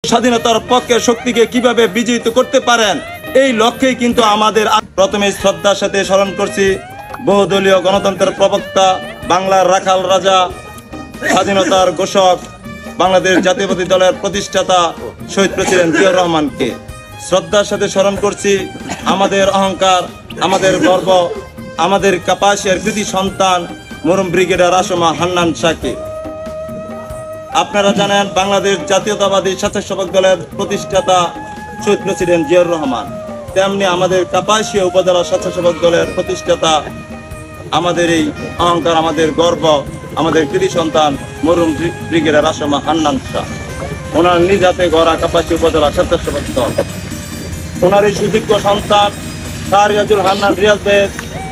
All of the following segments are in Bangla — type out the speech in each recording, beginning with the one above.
স্বাধীনতার পক্ষের শক্তিকে কিভাবে বিজয়িত করতে পারেন, এই লক্ষ্যেই কিন্তু আমাদের প্রথমে শ্রদ্ধার সাথে স্মরণ করছি বহুদলীয় গণতন্ত্রের প্রবক্তা, বাংলার রাখাল রাজা, স্বাধীনতার ঘোষক, বাংলাদেশ জাতীয়তাবাদী দলের প্রতিষ্ঠাতা শহীদ প্রেসিডেন্ট জিয়াউর রহমানকে। শ্রদ্ধার সাথে স্মরণ করছি আমাদের অহংকার, আমাদের গর্ব, আমাদের কাপাসিয়ার কৃতি সন্তান মরহুম ব্রিগেডিয়ার আসমা হান্নান শাহকে। আপনারা জানেন বাংলাদেশ জাতীয়তাবাদী স্বেচ্ছাসেবক দলের প্রতিষ্ঠাতা শহীদ প্রেসিডেন্ট জিয়াউর রহমান, তেমনি আমাদের কাপাসিয়া উপজেলা স্বেচ্ছাসেবক দলের প্রতিষ্ঠাতা, আমাদের এই অহংকার, আমাদের গর্ব, আমাদের কৃতি সন্তান মরহুম ব্রিগেডিয়ার আসমা হান্নান শাহ। ওনার নিজ হাতে গড়া কাপাসিয়া উপজেলা স্বেচ্ছাসেবক দল, ওনার এই সুযোগ্য সন্তান শাহরিয়াজুল হান্নান রিয়াজ ভাইয়ের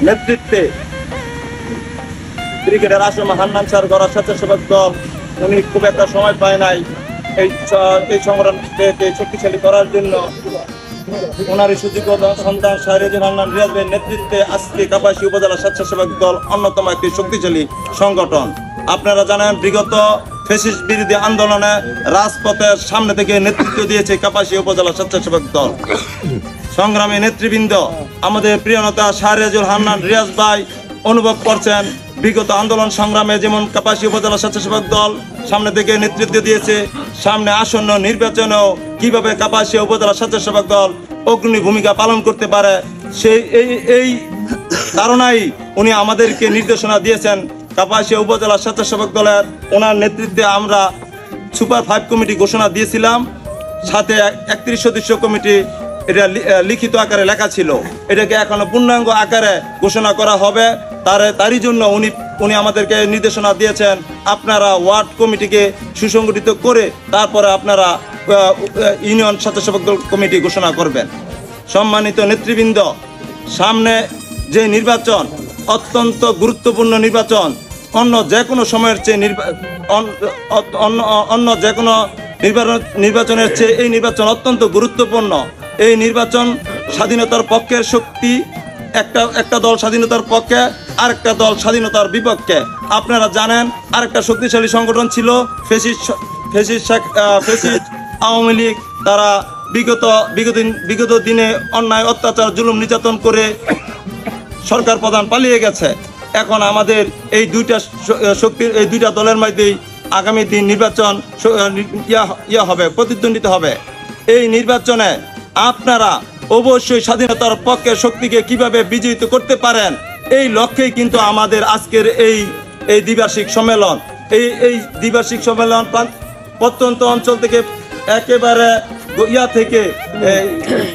নেতৃত্বে ব্রিগেডিয়ার আসমা হান্নান শাহর গড়া স্বেচ্ছাসেবক দল, উনি খুব একটা সময় পায় নাই এই সংগ্রামকে শক্তিশালী করার জন্য। ওনার এই সুযোগ্য সন্তান শাহরিয়াজুল হান্নান রিয়াজ ভাইয়ের নেতৃত্বে আজকে কাপাসিয়া উপজেলা স্বেচ্ছাসেবক দল অন্যতম একটি শক্তিশালী সংগঠন। আপনারা জানেন বিগত ফ্যাসিস্ট বিরোধী আন্দোলনে রাজপথের সামনে থেকে নেতৃত্ব দিয়েছে কাপাসিয়া উপজেলা স্বেচ্ছাসেবক দল। সংগ্রামী নেতৃবৃন্দ, আমাদের প্রিয় নেতা শাহরিয়াজুল হান্নান রিয়াজ ভাই অনুভব করছেন বিগত আন্দোলন সংগ্রামে যেমন কাপাসিয়া উপজেলা স্বেচ্ছাসেবক দল সামনে থেকে নেতৃত্ব দিয়েছে, সামনে আসন্ন নির্বাচনেও কিভাবে কাপাসিয়া উপজেলা স্বেচ্ছাসেবক দল অগ্রণী ভূমিকা পালন করতে পারে, সেই এই ধারণাই উনি আমাদেরকে নির্দেশনা দিয়েছেন। কাপাসিয়া উপজেলা স্বেচ্ছাসেবক দলের ওনার নেতৃত্বে আমরা সুপার 5 কমিটি ঘোষণা দিয়েছিলাম, সাথে 31 সদস্য কমিটি, এটা লিখিত আকারে লেখা ছিল, এটাকে এখনো পূর্ণাঙ্গ আকারে ঘোষণা করা হবে। তারই জন্য উনি আমাদেরকে নির্দেশনা দিয়েছেন আপনারা ওয়ার্ড কমিটিকে সুসংগঠিত করে তারপরে আপনারা ইউনিয়ন স্বেচ্ছাসেবক দল কমিটি ঘোষণা করবেন। সম্মানিত নেতৃবৃন্দ, সামনে যে নির্বাচন অত্যন্ত গুরুত্বপূর্ণ নির্বাচন, অন্য যে কোনো সময়ের চেয়ে অন্য যে কোনো নির্বাচনের চেয়ে এই নির্বাচন অত্যন্ত গুরুত্বপূর্ণ। এই নির্বাচন স্বাধীনতার পক্ষের শক্তি, একটা দল স্বাধীনতার পক্ষে, আরেকটা দল স্বাধীনতার বিপক্ষে। আপনারা জানেন আরেকটা শক্তিশালী সংগঠন ছিল ফ্যাসিস্ট আওয়ামী লীগ। তারা বিগত দিনে অন্যায়, অত্যাচার, জুলুম, নির্যাতন করে সরকার প্রধান পালিয়ে গেছে। এখন আমাদের এই দুইটা দলের মধ্যেই আগামী দিন নির্বাচন হবে, প্রতিদ্বন্দ্বিতা হবে। এই নির্বাচনে আপনারা অবশ্যই স্বাধীনতার পক্ষের শক্তিকে কিভাবে বিজয়িত করতে পারেন, এই লক্ষ্যেই কিন্তু আমাদের আজকের এই দ্বিবার্ষিক সম্মেলন। এই দ্বিবার্ষিক সম্মেলন প্রত্যন্ত অঞ্চল থেকে একেবারে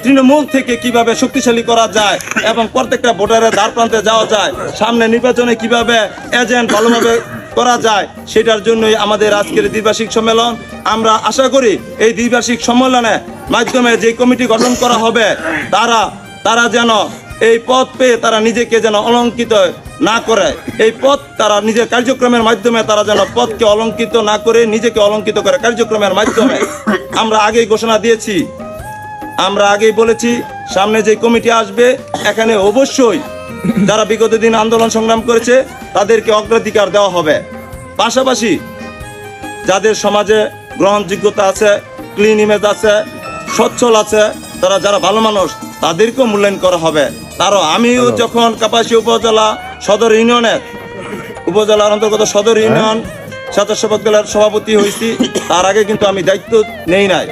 তৃণমূল থেকে কিভাবে শক্তিশালী করা যায় এবং প্রত্যেকটা ভোটারের দ্বার প্রান্তে যাওয়া যায়, সামনে নির্বাচনে কিভাবে এজেন্ট ভালোভাবে করা যায়, সেটার জন্যই আমাদের আজকের দ্বিবার্ষিক সম্মেলন। আমরা আশা করি এই দ্বিবার্ষিক সম্মেলনের মাধ্যমে যে কমিটি গঠন করা হবে তারা যেন এই পদ পেয়ে তারা নিজেকে যেন অলঙ্কিত না করে, এই পদ তারা নিজের কার্যক্রমের মাধ্যমে তারা যেন পদকে অলঙ্কিত না করে নিজেকে অলঙ্কিত করে কার্যক্রমের মাধ্যমে। আমরা আগেই ঘোষণা দিয়েছি, আমরা আগেই বলেছি সামনে যে কমিটি আসবে এখানে অবশ্যই যারা বিগত দিন আন্দোলন সংগ্রাম করেছে তাদেরকে অগ্রাধিকার দেওয়া হবে। পাশাপাশি যাদের সমাজে গ্রহণযোগ্যতা আছে, ক্লিন ইমেজ আছে, সচ্ছল আছে, যারা ভালো মানুষ, তাদেরকেও মূল্যায়ন করা হবে। আমিও যখন কাপাসিয়া উপজেলার অন্তর্গত সদর ইউনিয়ন স্বেচ্ছাসেবক দলের সভাপতি হয়েছি, তার আগে কিন্তু আমি দায়িত্ব নেই নাই।